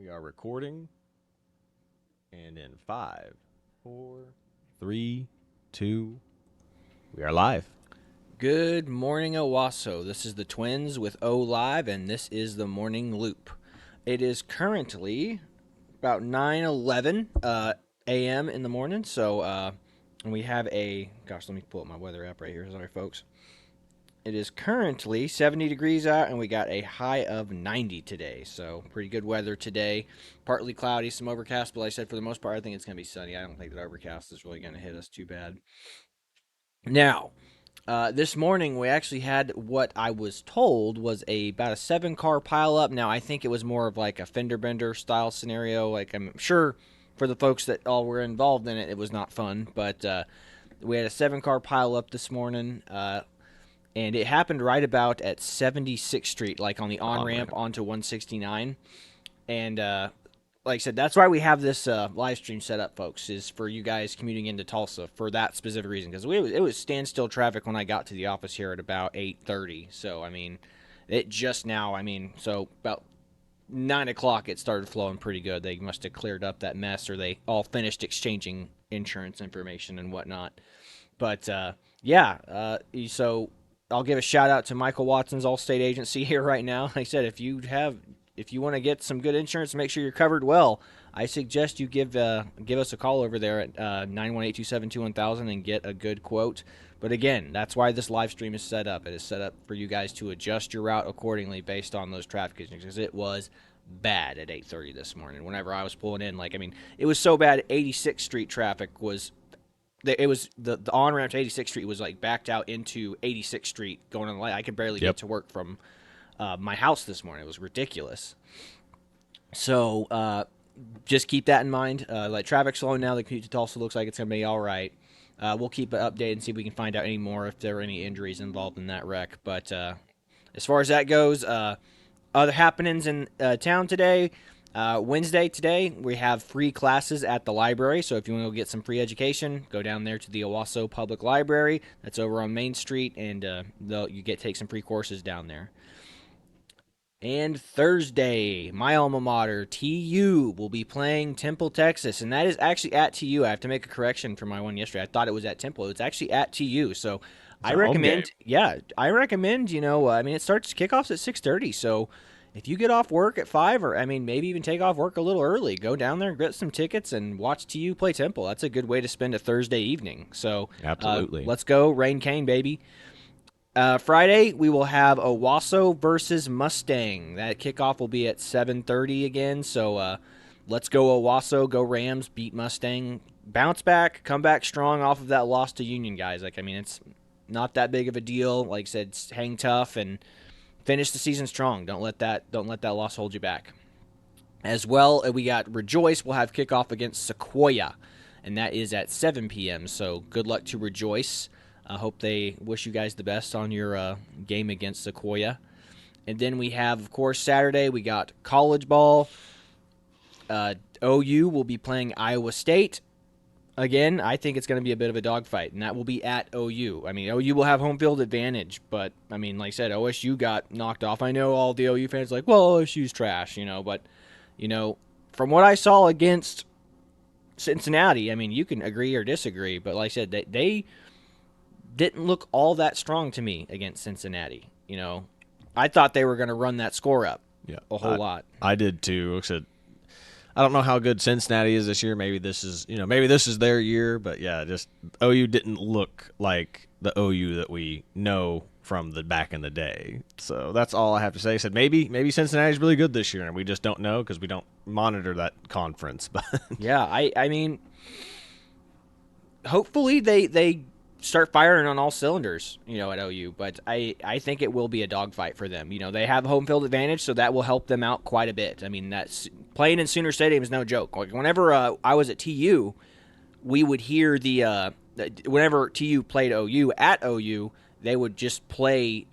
We are recording, and in 5, 4, 3, 2, we are live. Good morning, Owasso. This is the Twins with O Live, and this is the Morning Loop. It is currently about 9:11 a.m. in the morning, so and we have let me pull up my weather app right here. Sorry, folks. It is currently 70 degrees out, and we got a high of 90 today, so pretty good weather today. Partly cloudy, some overcast, but like I said, for the most part, I think it's going to be sunny. I don't think that overcast is really going to hit us too bad. Now, this morning we actually had what I was told was about a 7-car pileup. Now I think it was more of like a fender bender style scenario. Like I'm sure for the folks that all were involved in it, it was not fun. But we had a 7-car pileup this morning, and it happened right about at 76th Street, like on the on ramp onto 169. And like I said, that's why we have this live stream set up, folks, is for you guys commuting into Tulsa for that specific reason. Because it was standstill traffic when I got to the office here at about 8:30. So, I mean, it just now, so about 9 o'clock it started flowing pretty good. They must have cleared up that mess, or they all finished exchanging insurance information and whatnot. But, so I'll give a shout out to Michael Watson's Allstate agency here right now. Like I said, if you want to get some good insurance, make sure you're covered well. I suggest you give us a call over there at 918-272-1000 and get a good quote. But again, that's why this live stream is set up. It is set up for you guys to adjust your route accordingly based on those traffic conditions, because it was bad at 8:30 this morning. Whenever I was pulling in, it was so bad. 86th Street traffic was. It was the on ramp to 86th Street was like backed out into 86th Street going on the light. I could barely get to work from my house this morning. It was ridiculous. So just keep that in mind. Like traffic slowing now, the commute to Tulsa looks like it's going to be all right. We'll keep it updated and see if we can find out any more if there are any injuries involved in that wreck. But as far as that goes, other happenings in town today. Wednesday today, we have free classes at the library. So if you want to go get some free education, go down there to the Owasso Public Library. That's over on Main Street, and you take some free courses down there. And Thursday, my alma mater, TU, will be playing Temple, Texas. And that is actually at TU. I have to make a correction for my one yesterday. I thought it was at Temple. It's actually at TU. So I recommend, it starts kickoffs at 6:30. So if you get off work at 5, or, maybe even take off work a little early, go down there, get some tickets, and watch TU play Temple. That's a good way to spend a Thursday evening. So absolutely. Let's go. Rain Cane, baby. Friday, we will have Owasso versus Mustang. That kickoff will be at 7:30 again. So let's go Owasso, go Rams, beat Mustang, bounce back, come back strong off of that loss to Union, guys. It's not that big of a deal. Like I said, hang tough and finish the season strong. Don't let that loss hold you back. As well, we got Rejoice. We'll have kickoff against Sequoia, and that is at 7 p.m. So good luck to Rejoice. I hope they wish you guys the best on your game against Sequoia. And then we have, of course, Saturday, we got college ball. OU will be playing Iowa State. Again, I think it's going to be a bit of a dogfight, and that will be at OU. OU will have home field advantage, but, like I said, OSU got knocked off. I know all the OU fans are like, well, OSU's trash, but, from what I saw against Cincinnati, you can agree or disagree, but like I said, they didn't look all that strong to me against Cincinnati. I thought they were going to run that score up a whole lot. I did too. Like I said, I don't know how good Cincinnati is this year. Maybe this is their year, but yeah, just OU didn't look like the OU that we know from the back in the day. So that's all I have to say. I said maybe Cincinnati's really good this year, and we just don't know because we don't monitor that conference. But yeah, hopefully they start firing on all cylinders, at OU. But I think it will be a dogfight for them. They have home field advantage, so that will help them out quite a bit. That's playing in Sooner Stadium is no joke. Like whenever I was at TU, we would hear whenever TU played OU at OU, they would just play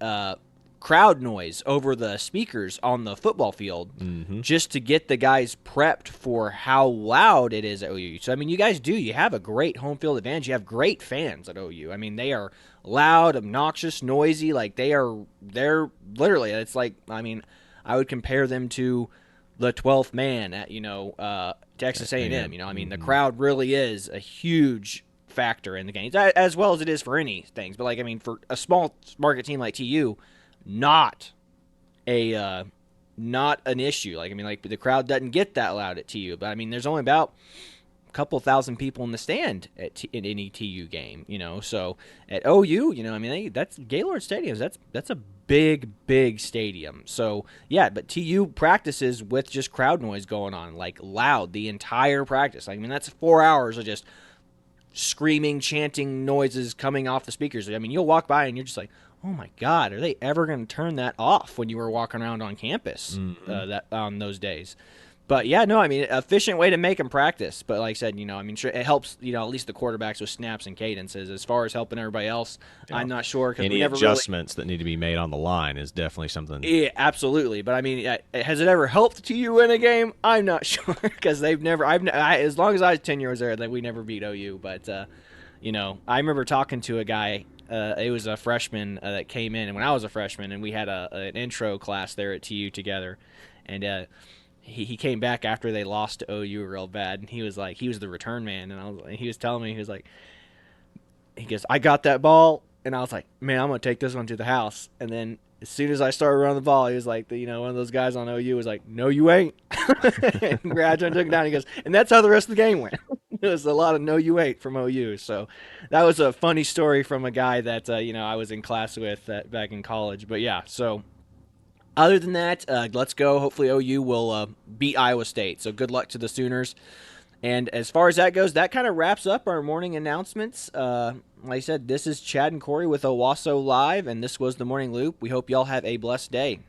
crowd noise over the speakers on the football field just to get the guys prepped for how loud it is at OU. So, you guys you have a great home field advantage. You have great fans at OU. They are loud, obnoxious, noisy. They're literally, it's like, I would compare them to the 12th man at Texas A&M. I mean, the crowd really is a huge factor in the games, as well as it is for any things. But like, I mean, for a small market team like TU, not a not an issue. Like, I mean, like the crowd doesn't get that loud at TU, but I mean, there's only about a couple thousand people in the stand in any TU game, So at OU, I mean, that's Gaylord Stadium. That's a big stadium. So yeah, but TU practices with just crowd noise going on, like loud the entire practice. Like, I mean, that's 4 hours of just screaming, chanting noises coming off the speakers. I mean, you'll walk by and you're just like, oh my God, are they ever going to turn that off when you were walking around on campus that on those days? But yeah, no, I mean, efficient way to make them practice. But like I said, I mean, sure, it helps, at least the quarterbacks with snaps and cadences. As far as helping everybody else, I'm not sure because any adjustments that need to be made on the line is definitely something. Yeah, absolutely. But I mean, has it ever helped TU win a game? I'm not sure because they've never. As long as I was 10 years there, that we never beat OU. But I remember talking to a guy. It was a freshman that came in, and when I was a freshman, and we had an intro class there at TU together, and he came back after they lost to OU real bad, and he was the return man, and he was telling me, he goes, I got that ball, and I was like, man, I'm gonna take this one to the house, and then as soon as I started running the ball, he was like, one of those guys on OU was like, no, you ain't. And grabbed and took it down. He goes, and that's how the rest of the game went. It was a lot of no, you ain't from OU. So that was a funny story from a guy that, I was in class with back in college. But yeah, so other than that, let's go. Hopefully OU will beat Iowa State. So good luck to the Sooners. And as far as that goes, that kind of wraps up our morning announcements. Like I said, this is Chad and Corey with Owasso Live, and this was the Morning Loop. We hope y'all have a blessed day.